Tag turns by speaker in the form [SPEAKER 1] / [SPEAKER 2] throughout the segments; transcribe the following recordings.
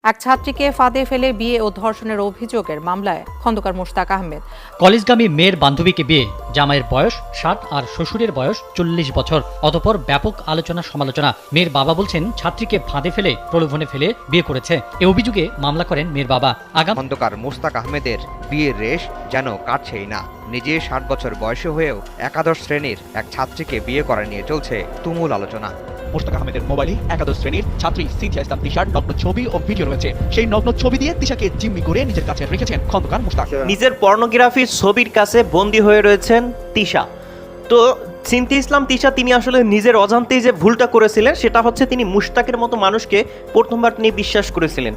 [SPEAKER 1] এক ছাত্রীকে ফাঁদে ফেলে বিয়ে ও ধর্ষণের অভিযোগের মামলায় খন্দকার মোশতাক আহমেদ।
[SPEAKER 2] কলেজগামী মেয়ের বান্ধবীকে বিয়ে, জামাইয়ের বয়স 60 আর শ্বশুরের বয়স 40 বছর। অতঃপর ব্যাপক আলোচনা সমালোচনা। মেয়ের বাবা বলছেন ছাত্রীকে ফাঁদে ফেলে প্রলোভনে ফেলে বিয়ে করেছে। এ অভিযোগে মামলা করেন মেয়ের বাবা।
[SPEAKER 3] খন্দকার মোশতাক আহমেদের বিয়ের রেশ যেন কাটছেই না। নিজে 60 বছর বয়সী হয়েও একাদশ শ্রেণীর এক ছাত্রীকে বিয়ে করা নিয়ে চলছে তুমুল আলোচনা।
[SPEAKER 4] মোশতাক আহমেদের মোবাইলে একাদশ শ্রেণীর ছাত্রী সিনথিয়া ইসলাম তিশার নগ্ন ছবি ও ভিডিও রয়েছে। সেই নগ্ন ছবি দিয়ে তিশাকে জিম্মি করে নিজের কাছে রেখেছেন খন্দকার মোশতাক।
[SPEAKER 5] নিজের পর্নোগ্রাফির ছবির কাছে বন্দী হয়ে রয়েছেন তিশা। তো সিনথিয়া ইসলাম তিশা তিনি আসলে নিজের অজান্তেই যে ভুলটা করেছিলেন সেটা হচ্ছে তিনি মুশতাকের মতো মানুষকে প্রথমবার তিনি বিশ্বাস করেছিলেন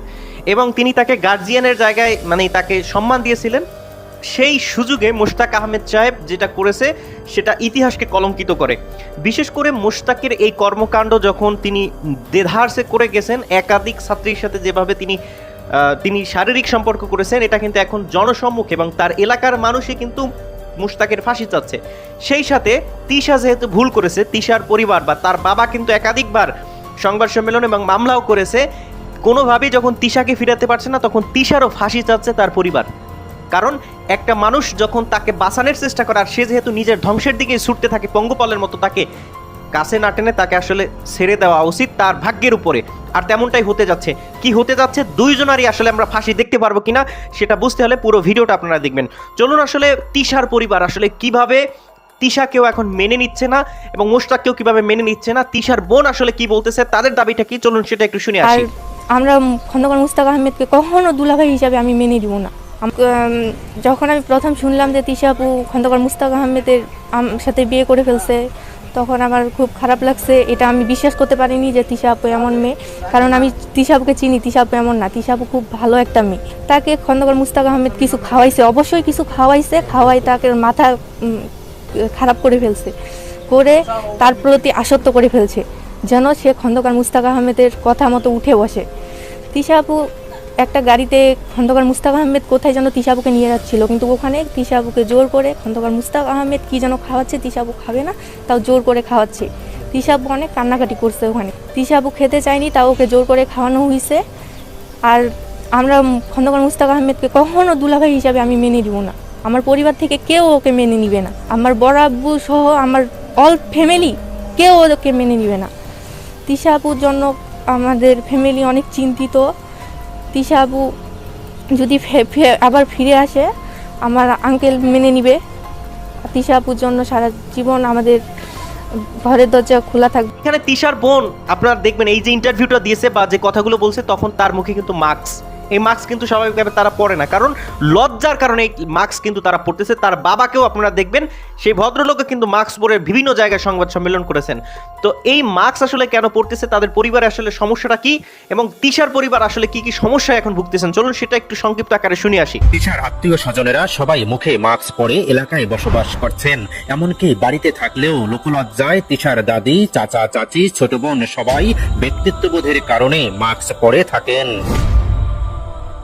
[SPEAKER 5] এবং তিনি তাকে গার্জিয়ানের জায়গায় তাকে সম্মান দিয়েছিলেন। সেই সুযোগে মোশতাক আহমেদ সাহেব যেটা করেছে সেটা ইতিহাসকে কলঙ্কিত করে। বিশেষ করে মোশতাকের এই কর্মকাণ্ড যখন তিনি দেধারসে করে গেছেন, একাধিক ছাত্রীর সাথে যেভাবে তিনি শারীরিক সম্পর্ক করেছেন, এটা কিন্তু এখন জনসম্মুখে এবং তার এলাকার মানুষই কিন্তু মুশতাকের ফাঁসি চাচ্ছে। সেই সাথে তিশা যেহেতু ভুল করেছে, তিশার পরিবার বা তার বাবা কিন্তু একাধিকবার সংবাদ সম্মেলন এবং মামলাও করেছে। কোনোভাবেই যখন তিশাকে ফিরাতে পারছে না তখন তিশারও ফাঁসি চাচ্ছে তার পরিবার। কারণ একটা মানুষ যখন তাকে বাঁচানোর চেষ্টা করে আর সে যেহেতু নিজের ধ্বংসের দিকে ছুটতে থাকে পঙ্গপালের মতো, তাকে কাছে না টেনে তাকে আসলে ছেড়ে দেওয়া উচিত তার ভাগ্যের উপরে। আর তেমনটাই হতে যাচ্ছে। কি হতে যাচ্ছে দুইজনারই আসলে আমরা ফাঁসি দেখতে পারবো কিনা সেটা বুঝতে হলে পুরো ভিডিওটা আপনারা দেখবেন। চলুন আসলে তিশার পরিবার আসলে কিভাবে তিশাকেও এখন মেনে নিচ্ছে না এবং মোশতাককেও কিভাবে মেনে নিচ্ছে না, তিশার বোন আসলে কি বলতেছে, তাদের দাবিটা কি, চলুন সেটা একটু শুনে আসি।
[SPEAKER 6] আমরা খন্দকার মোশতাক আহমেদকে কখনো দুলাভাই হিসাবে আমি মেনে দিব না। যখন আমি প্রথম শুনলাম যে তিশা আপু খন্দকার মোশতাক আহমেদের সাথে বিয়ে করে ফেলছে তখন আমার খুব খারাপ লাগছে। এটা আমি বিশ্বাস করতে পারিনি যে তিশা আপু এমন মেয়ে, কারণ আমি তিশা আপুকে চিনি। তিশা আপু এমন না, তিশা আপু খুব ভালো একটা মেয়ে। তাকে খন্দকার মোশতাক আহমেদ কিছু খাওয়াইছে, অবশ্যই কিছু খাওয়াইছে, খাওয়াই তাকে মাথা খারাপ করে ফেলছে, করে তার প্রতি আসক্ত করে ফেলছে যেন সে খন্দকার মোশতাক আহমেদের কথা মতো উঠে বসে। তিশা আপু একটা গাড়িতে খন্দকার মোশতাক আহমেদ কোথায় যেন তিশা আপুকে নিয়ে যাচ্ছিল, কিন্তু ওখানে তিশা আপুকে জোর করে খন্দকার মোশতাক আহমেদ কি যেন খাওয়াচ্ছে, তিশা আপু খাবে না তাও জোর করে খাওয়াচ্ছে। তিশা আপু অনেক কান্নাকাটি করছে ওখানে। তিশা আপু খেতে চায়নি তাও ওকে জোর করে খাওয়ানো হয়েছে। আর আমরা খন্দকার মোশতাক আহমেদকে কখনো দুলাভাই হিসাবে আমি মেনে দিব না। আমার পরিবার থেকে কেউ ওকে মেনে নিবে না, আমার বড় আব্বু সহ আমার অল ফ্যামিলি কেউ ওকে মেনে নিবে না। তিশা আপুর জন্য আমাদের ফ্যামিলি অনেক চিন্তিত। তিশা আপু যদি আবার ফিরে আসে আমার আঙ্কেল মেনে নিবে। তিশা আপুর জন্য সারা জীবন আমাদের ঘরের দরজা খোলা থাকবে।
[SPEAKER 5] এখানে তিশার বোন আপনারা দেখবেন এই যে ইন্টারভিউটা দিয়েছে বা যে কথাগুলো বলছে তখন তার মুখে কিন্তু মাস্ক, এই মাস্ক কিন্তু স্বাভাবিকভাবে তারা পরে না, কারণ লজ্জার কারণে এই মাস্ক কিন্তু তারা পড়তেছে। তার বাবাকেও আপনারা দেখবেন সেই ভদ্রলোকও কিন্তু মাস্ক পরে বিভিন্ন জায়গায় সংবাদ সম্মেলন করেছেন। তো এই মাস্ক আসলে কেন পড়তেছে, তাদের পরিবারে আসলে সমস্যাটা কি এবং তিশার পরিবার আসলে কি কি সমস্যা এখন ভুগতেছেন, চলুন সেটা একটু সংক্ষিপ্ত আকারে শুনে আসি।
[SPEAKER 7] তিশার আত্মীয় স্বজনেরা সবাই মুখে মাস্ক পরে এলাকায় বসবাস করছেন। এমনকি বাড়িতে থাকলেও লোকলজ্জায় তিশার দাদি, চাচা, চাচি, ছোট বোন সবাই ব্যক্তিত্ববোধের কারণে মাস্ক পরে থাকেন।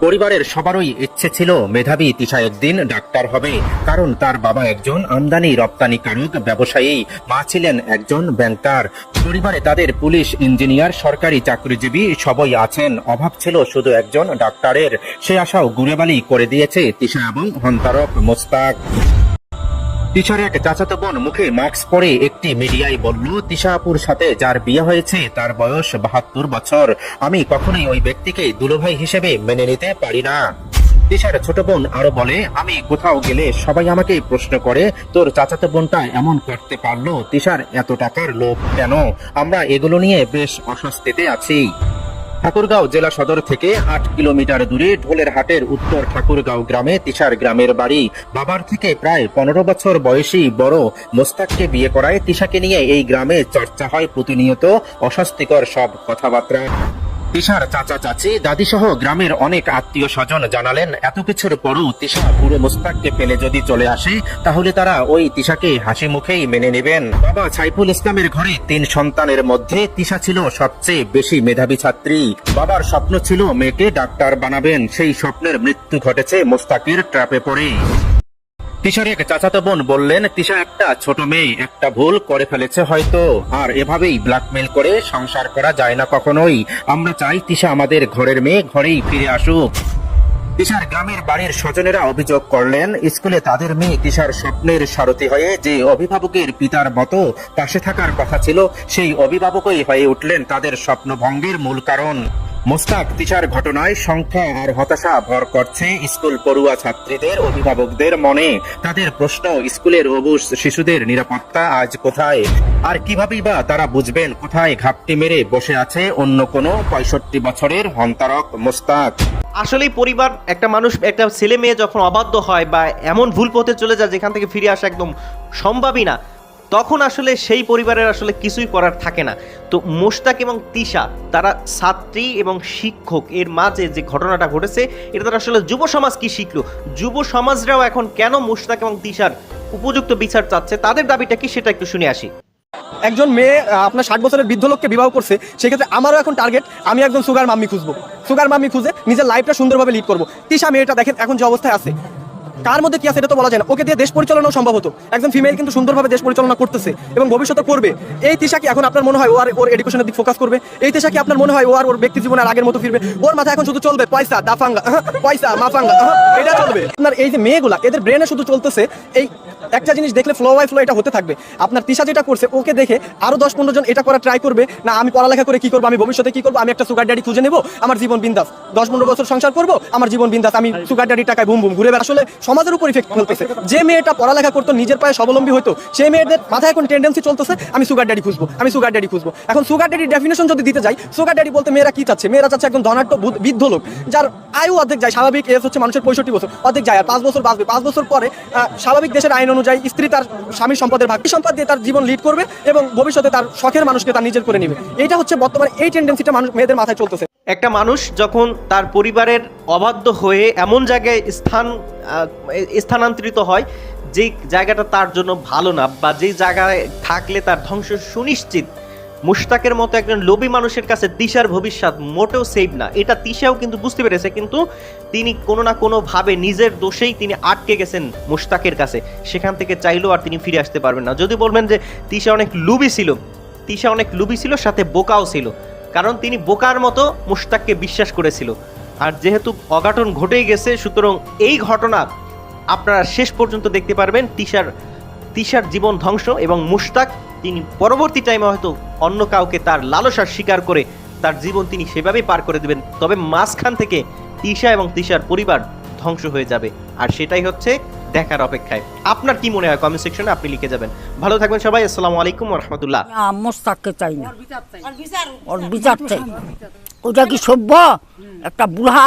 [SPEAKER 7] পরিবারের সবারই ইচ্ছে ছিল মেধাবী তিশা একদিন ডাক্তার হবে, কারণ তার বাবা একজন আমদানি রপ্তানিকারক ব্যবসায়ী, মা ছিলেন একজন ব্যাংকার। পরিবারে তাদের পুলিশ, ইঞ্জিনিয়ার, সরকারি চাকরিজীবী সবাই আছেন, অভাব ছিল শুধু একজন ডাক্তারের। সে আশাও গুড়েবালি করে দিয়েছে তিশা এবং হন্তারক মোশতাক। তিশার এক চাচাতো বোন মুখে মাস্ক পরে একটি মিডিয়ায় বলল, তিশা আপুর সাথে যার বিয়ে হয়েছে তার বয়স 72 বছর। আমি কখনোই ওই ব্যক্তিকে দুলোভাই হিসেবে মেনে নিতে পারি না। তিশার ছোট বোন আরো বলে, আমি কোথাও গেলে সবাই আমাকে প্রশ্ন করে, তোর চাচাতো বোনটা এমন করতে পারলো, তিশার এত টাকার লোভ কেন? আমরা এগুলো নিয়ে বেশ অস্বস্তিতে আছি। ঠাকুরগাঁও জেলা সদর থেকে 8 কিলোমিটার দূরে ঢোলের হাটের উত্তর ঠাকুরগাঁও গ্রামে তিশার গ্রামের বাড়ি। বাবার থেকে প্রায় 15 বছর বয়সী বড় মোশতাককে বিয়ে করায় তিশাকে নিয়ে এই গ্রামে চর্চা হয় প্রতিনিয়ত অস্বস্তিকর সব কথাবার্তা। তিশার চাচা, চাচি, দাদি সহ গ্রামের অনেক আত্মীয় স্বজন জানালেন, এত কিছুর পরও তিশা পুরো মোশতাককে পেলে যদি চলে আসে তাহলে তারা ওই তিশাকে হাসি মুখেই মেনে নেবেন। বাবা সাইফুল ইসলামের ঘরে 3 সন্তানের মধ্যে তিশা ছিল সবচেয়ে বেশি মেধাবী ছাত্রী। বাবার স্বপ্ন ছিল মেয়েকে ডাক্তার বানাবেন, সেই স্বপ্নের মৃত্যু ঘটেছে মোশতাকের ট্র্যাপে পড়ে। তিশার এক চাচাতো বোন বললেন, তিশা একটা ছোট মেয়ে, একটা ভুল করে ফেলেছে হয়তো, আর এভাবেই ব্ল্যাকমেল করে সংসার করা যায় না কখনোই। আমরা চাই তিশা আমাদের ঘরের মেয়ে, ঘরেই ফিরে আসুক। তিশার গ্রামের বাড়ির স্বজনেরা অভিযোগ করলেন, স্কুলে তাদের মেয়ে তিশার স্বপ্নের সারথি হয়ে যে অভিভাবকের পিতার মতো পাশে থাকার কথা ছিল, সেই অভিভাবকই হয়ে উঠলেন তাদের স্বপ্নভঙ্গের মূল কারণ। মোস্তাক তিশার ঘটনায় সংখ্যা আর হতাশা ভর করছে স্কুল পড়ুয়া ছাত্রীদের, অভিভাবকদের মনে। তাদের প্রশ্ন, স্কুলের অবুঝ শিশুদের নিরাপত্তা আজ কোথায়? আর কিভাবেই বা তারা বুঝবেন কোথায় ঘাপটি মেরে বসে আছে অন্য কোনো 65 বছরের হন্তারক মোস্তাক।
[SPEAKER 5] আসলেই পরিবার, একটা মানুষ, একটা ছেলে মেয়ে যখন অবাধ্য হয় বা এমন ভুল পথে চলে যায় যেখান থেকে ফিরে আসা একদম সম্ভবই না, তখন আসলে সেই পরিবারের আসলে কিছুই করার থাকে না। তো মোস্তাক এবং তিশা, তারা ছাত্রী এবং শিক্ষক, এর মাঝে যে ঘটনাটা ঘটেছে, এটা তারা আসলে যুব সমাজ কি শিখলো, যুব সমাজরাও এখন কেন মোস্তাক এবং তিশার উপযুক্ত বিচার চাচ্ছে, তাদের দাবিটা কি, সেটা একটু শুনে আসি।
[SPEAKER 4] একজন মেয়ে আপনার 60 বছরের বৃদ্ধ লোককে বিবাহ করছে, সেক্ষেত্রে আমারও এখন টার্গেট, আমি একজন সুগার মাম্মি খুঁজবো, সুগার মাম্মি খুঁজে নিজের লাইফটা সুন্দরভাবে লিড করবো। তিশা মেয়েটা দেখেন এখন যে অবস্থায় আছে, কার মধ্যে কি আছে এটা তো বলা যায় না। ওকে দিয়ে দেশ পরিচালনাও সম্ভব হতো, একজন ফিমেল কিন্তু সুন্দরভাবে দেশ পরিচালনা করতেছে এবং ভবিষ্যতে করবে। এই তিশা কি এখন আপনার মনে হয় ওর এডুকেশনের দিক ফোকাস করবে? এই তিশা কি আপনার মনে হয় ওর ব্যক্তি জীবনে আর আগের মতো ফিরবে? ওর মাথায় এখন শুধু চলবে পয়সা দাফাঙ্গা, পয়সা মাফাঙ্গা, এটা চলবে। আপনার এই যে মেয়েগুলা, এদের ব্রেনে শুধু চলতেছে এই একটা জিনিস দেখলে ফ্লো বাই ফ্লো এটা হতে থাকবে। আপনার তিশা যেটা করছে, ওকে দেখে আরো 10-15 জন এটা করা ট্রাই করবে, না আমি পড়ালেখা করে কি করবো, আমি ভবিষ্যতে কি করবো, আমি একটা সুগার ড্যাডি খুঁজে নেবো, আমার জীবন বিন্দাস, 10-15 বছর সংসার করবো, আমার জীবন বিন্দাস, আমি সুগার ড্যাডির টাকায় বুম বুম ঘুরে বেড়াবো। আসলে সমাজের উপর ইফেক্ট ফেলতেছে। যে মেয়েটা পড়ালেখা করতো, নিজের পায়ে স্বাবলম্বী হতো, সেই মেয়েদের মাথায় এখন টেন্ডেন্সি চলতেছে আমি সুগার ড্যাডি খুঁজবো, আমি সুগার ড্যাডি খুঁজবো। এখন সুগার ড্যাডির ডেফিনেশন যদি দিতে যাই, সুগার ড্যাডি বলতে মেয়েরা কি চাচ্ছে? মেয়েরা চাচ্ছে একজন ধনাঢ্য বৃদ্ধ লোক, যার আয়ু অর্ধেক যায়, স্বাভাবিক এজ হচ্ছে মানুষের 65 বছর, অর্ধেক যায়, আর 5 বছর বাঁচবে। 5 বছর পরে স্বাভাবিক দেশের আইন অনুযায়ী স্ত্রী তার স্বামীর সম্পদের ভাগ সম্পদ দিয়ে তার জীবন লিড করবে এবং ভবিষ্যতে তার শখের মানুষকে তার নিজের করে নেবে। এটা হচ্ছে বর্তমানে এই টেন্ডেন্সিটা মানুষ মেয়েদের মাথায় চলতেছে।
[SPEAKER 5] একটা মানুষ যখন তার পরিবারের অবাধ্য হয়ে এমন জায়গায় স্থানান্তরিত হয় যে জায়গাটা তার জন্য ভালো না, বা যেই জায়গায় থাকলে তার ধ্বংস সুনিশ্চিত, মুশতাকের মতো একজন লোভী মানুষের কাছে তিশার ভবিষ্যৎ মোটেও সেভ না। এটা তিশাও কিন্তু বুঝতে পেরেছে, কিন্তু তিনি কোনো না কোনোভাবে নিজের দোষেই তিনি আটকে গেছেন মুশতাকের কাছে, সেখান থেকে চাইলেও আর তিনি ফিরে আসতে পারবেন না। যদি বলবেন যে তিশা অনেক লুবি ছিল, তিশা অনেক লুবি ছিল, সাথে বোকাও ছিল, কারণ তিনি বোকার মতো মুশতাককে বিশ্বাস করেছিল। আর যেহেতু অঘটন ঘটেই গেছে, সুতরাং এই ঘটনা আপনারা শেষ পর্যন্ত দেখতে পারবেন। তিশার জীবন ধ্বংস এবং মুশতাক তিনি পরবর্তী টাইমে হয়তো অন্য কাউকে তার লালসার শিকার করে তার জীবন তিনি সেভাবেই পার করে দেবেন, তবে মাঝখান থেকে তিশা এবং তিশার পরিবার ধ্বংস হয়ে যাবে। আর সেটাই হচ্ছে দেখার অপেক্ষায়। আপনার কি মনে হয় কমেন্ট সেকশনে আপনি লিখে যাবেন। ভালো থাকবেন সবাই, আসসালামু আলাইকুম ওয়া রাহমাতুল্লাহ।
[SPEAKER 8] মোস্তাককে চাই না, ওর বিচার চাই। ওটা কি সভ্য? একটা বুড়া